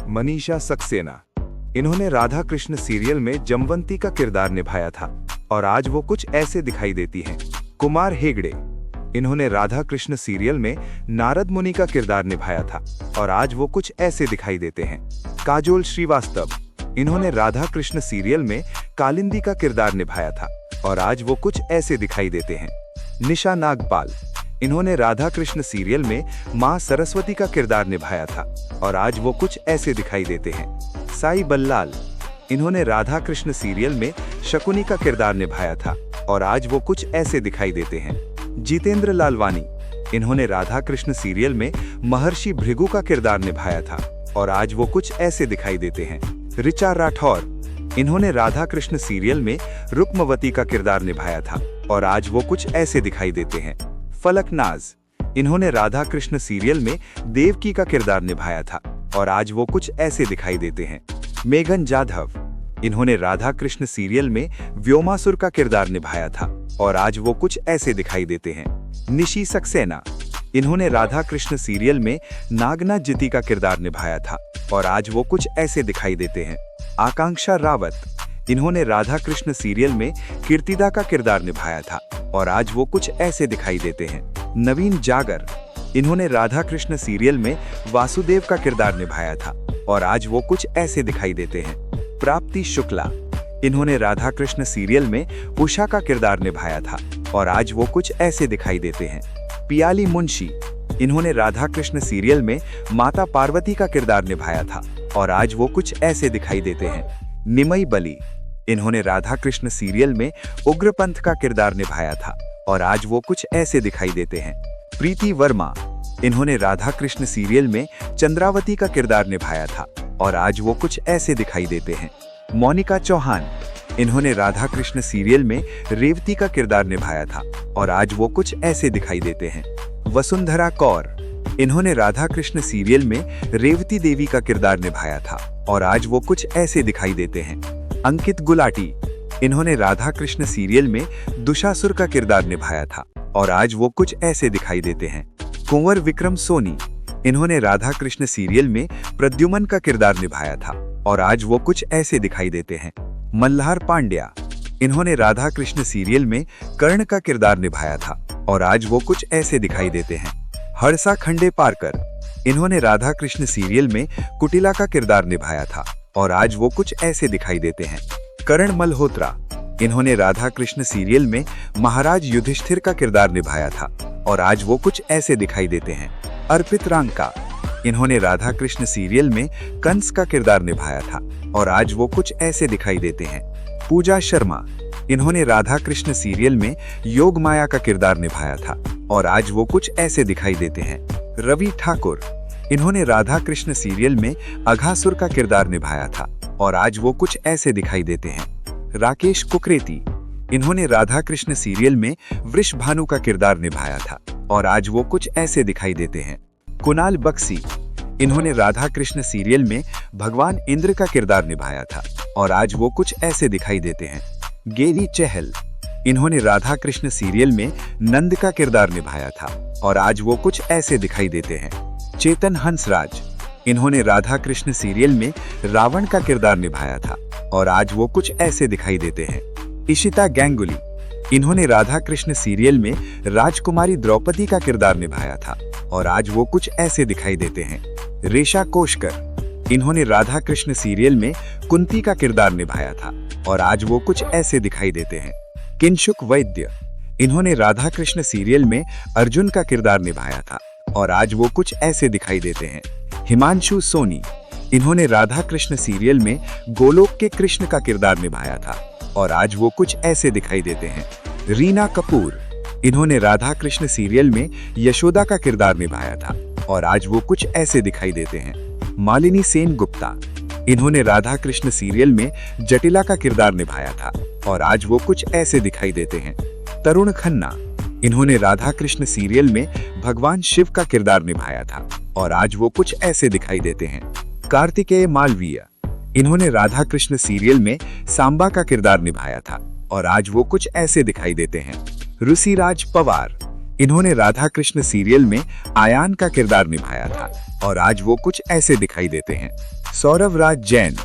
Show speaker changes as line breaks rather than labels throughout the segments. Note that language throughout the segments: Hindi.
मनीषा सक्सेना। इन्होंने राधा कृष्ण सीरियल में जमवंती का किरदार निभाया था और आज वो कुछ ऐसे दिखाई देती हैं। कुमार हेगड़े। इन्होंने राधा कृष्ण सीरियल में नारद मुनि का किरदार निभाया था और आज वो कुछ ऐसे दिखाई देते हैं। काजोल श्रीवास्तव। इन्होंने राधा कृष्ण सीरियल में कालिंदी का किरदार निभाया था और आज वो कुछ ऐसे दिखाई देते हैं। निशा नागपाल। इन्होंने राधा कृष्ण सीरियल में मां सरस्वती का किरदार निभाया था और आज वो कुछ ऐसे दिखाई देते हैं। साई बल्लाल। इन्होंने राधा कृष्ण सीरियल में शकुनी का किरदार निभाया था और आज वो कुछ ऐसे दिखाई देते हैं। जितेंद्र लालवानी। इन्होंने राधा कृष्ण सीरियल में महर्षि भृगु का किरदार निभाया था और आज वो कुछ ऐसे दिखाई देते हैं। ऋचा राठौर। इन्होंने राधा कृष्ण सीरियल में रुक्मवती का किरदार निभाया था और आज वो कुछ ऐसे दिखाई देते हैं। फलक नाज। इन्होंने राधा कृष्ण सीरियल में देवकी का किरदार निभाया था और आज वो कुछ ऐसे दिखाई देते हैं। मेघन जाधव। इन्होंने राधा कृष्ण सीरियल में व्योमासुर का किरदार निभाया था और आज वो कुछ ऐसे दिखाई देते हैं। निशी सक्सेना। इन्होंने राधा कृष्ण सीरियल में नागना जिति का किरदार निभाया था और आज वो कुछ ऐसे दिखाई देते हैं। आकांक्षा रावत। इन्होंने राधा कृष्ण सीरियल में कीर्तिदा का किरदार निभाया था और आज वो कुछ ऐसे दिखाई देते हैं। नवीन जागर। इन्होंने राधा कृष्ण सीरियल में वासुदेव का किरदार निभाया था और आज वो कुछ ऐसे दिखाई देते हैं। प्राप्ति शुक्ला। इन्होंने राधा कृष्ण सीरियल में उषा का किरदार निभाया था और आज वो कुछ ऐसे दिखाई देते हैं। पियाली मुंशी। इन्होंने राधा कृष्ण सीरियल में माता पार्वती का किरदार निभाया था और आज वो कुछ ऐसे दिखाई देते हैं। निमई बली। इन्होंने राधा कृष्ण सीरियल में उग्रपंथ का किरदार निभाया था और आज वो कुछ ऐसे दिखाई देते हैं। प्रीति वर्मा। इन्होंने राधा कृष्ण सीरियल में चंद्रावती का किरदार निभाया था और आज वो कुछ ऐसे दिखाई देते हैं। मोनिका चौहान। इन्होंने राधा कृष्ण सीरियल में रेवती का किरदार निभाया था और आज वो कुछ ऐसे दिखाई देते हैं। वसुंधरा कौर। इन्होंने राधा कृष्ण सीरियल में रेवती देवी का किरदार निभाया था और आज वो कुछ ऐसे दिखाई देते हैं। अंकित गुलाटी। इन्होंने राधा कृष्ण सीरियल में दुशासुर का किरदार निभाया था और आज वो कुछ ऐसे दिखाई देते हैं। कुंवर विक्रम सोनी। इन्होंने राधा कृष्ण सीरियल में प्रद्युमन का किरदार निभाया था और आज वो कुछ ऐसे दिखाई देते हैं। मल्हार पांड्या। इन्होंने राधा कृष्ण सीरियल में कर्ण का किरदार निभाया था और आज वो कुछ ऐसे दिखाई देते हैं। हर्षा खंडे पारकर। इन्होंने राधा कृष्ण सीरियल में कुटिला का किरदार निभाया था और आज वो कुछ ऐसे दिखाई देते हैं। करण मल्होत्रा। इन्होंने राधा कृष्ण सीरियल में महाराज युधिष्ठिर का किरदार निभाया था और आज वो कुछ ऐसे दिखाई देते हैं। अर्पित रांका। इन्होंने राधा कृष्ण सीरियल में कंस का किरदार निभाया था और आज वो कुछ ऐसे दिखाई देते हैं। पूजा शर्मा। इन्होंने राधा कृष्ण सीरियल में योग माया का किरदार निभाया था और आज वो कुछ ऐसे दिखाई देते हैं। रवि ठाकुर। इन्होंने राधा कृष्ण सीरियल में अघासुर का किरदार निभाया था और आज वो कुछ ऐसे दिखाई देते हैं। राकेश कुकरेती। इन्होंने राधा कृष्ण सीरियल में वृषभानु का किरदार निभाया था और आज वो कुछ ऐसे दिखाई देते हैं। कुणाल बक्सी। इन्होंने राधा कृष्ण सीरियल में भगवान इंद्र का किरदार निभाया था और आज वो कुछ ऐसे दिखाई देते हैं। गेरी चहल। इन्होंने राधा कृष्ण सीरियल में नंद का किरदार निभाया था और आज वो कुछ ऐसे दिखाई देते हैं। चेतन हंसराज। इन्होंने राधा कृष्ण सीरियल में रावण का किरदार निभाया था और आज वो कुछ ऐसे दिखाई देते हैं। इशिता गंगुली। इन्होंने राधा कृष्ण सीरियल में राजकुमारी द्रौपदी का किरदार निभाया था और आज वो कुछ ऐसे दिखाई देते हैं। रेशा कोशकर। इन्होंने राधा कृष्ण सीरियल में कुंती का किरदार निभाया था और आज वो कुछ ऐसे दिखाई देते हैं। किंशुक वैद्य। इन्होंने राधा कृष्ण सीरियल में अर्जुन का किरदार निभाया था और आज वो कुछ ऐसे दिखाई देते हैं। हिमांशु सोनी। इन्होंने राधा कृष्ण सीरियल में गोलोक के कृष्ण का किरदार निभाया था और आज वो कुछ ऐसे दिखाई देते हैं। रीना कपूर। इन्होंने राधा कृष्ण सीरियल में यशोदा का किरदार निभाया था और आज वो कुछ ऐसे दिखाई देते हैं। मालिनी सेन गुप्ता। इन्होंने राधा कृष्ण सीरियल में जटिला का किरदार निभाया था और आज वो कुछ ऐसे दिखाई देते हैं। तरुण खन्ना। इन्होंने राधा कृष्ण सीरियल में भगवान शिव का किरदार निभाया था और आज वो कुछ ऐसे दिखाई देते हैं। कार्तिकेय मालवीय। इन्होंने राधा कृष्ण सीरियल में सांबा का किरदार निभाया था और आज वो कुछ ऐसे दिखाई देते हैं। ऋषिराज पवार। इन्होंने राधा कृष्ण सीरियल में आयान का किरदार निभाया था और आज वो कुछ ऐसे दिखाई देते हैं। सौरभ राज जैन,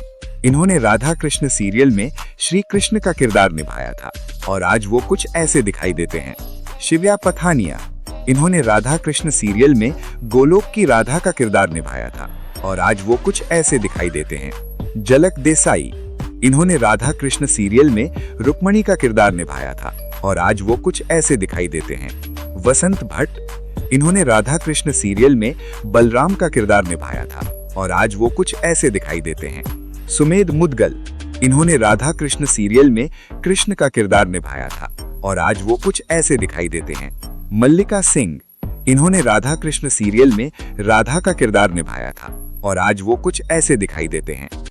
इन्होंने राधा कृष्ण सीरियल में श्री कृष्ण का किरदार निभाया था और आज वो कुछ ऐसे दिखाई देते हैं। शिव्या पथानिया, इन्होंने राधा कृष्ण सीरियल में गोलोक की राधा का किरदार निभाया था और आज वो कुछ ऐसे दिखाई देते हैं। झलक देसाई, इन्होंने राधा कृष्ण सीरियल में रुक्मणी का किरदार निभाया था और आज वो कुछ ऐसे दिखाई देते हैं। वसंत भट्ट, इन्होंने राधा कृष्ण सीरियल में बलराम का किरदार निभाया था और आज वो कुछ ऐसे दिखाई देते हैं। सुमेध मुदगल, इन्होंने राधा कृष्ण सीरियल में कृष्ण का किरदार निभाया था और आज वो कुछ ऐसे दिखाई देते हैं। मल्लिका सिंह, इन्होंने राधा कृष्ण सीरियल में राधा का किरदार निभाया था और आज वो कुछ ऐसे दिखाई देते हैं।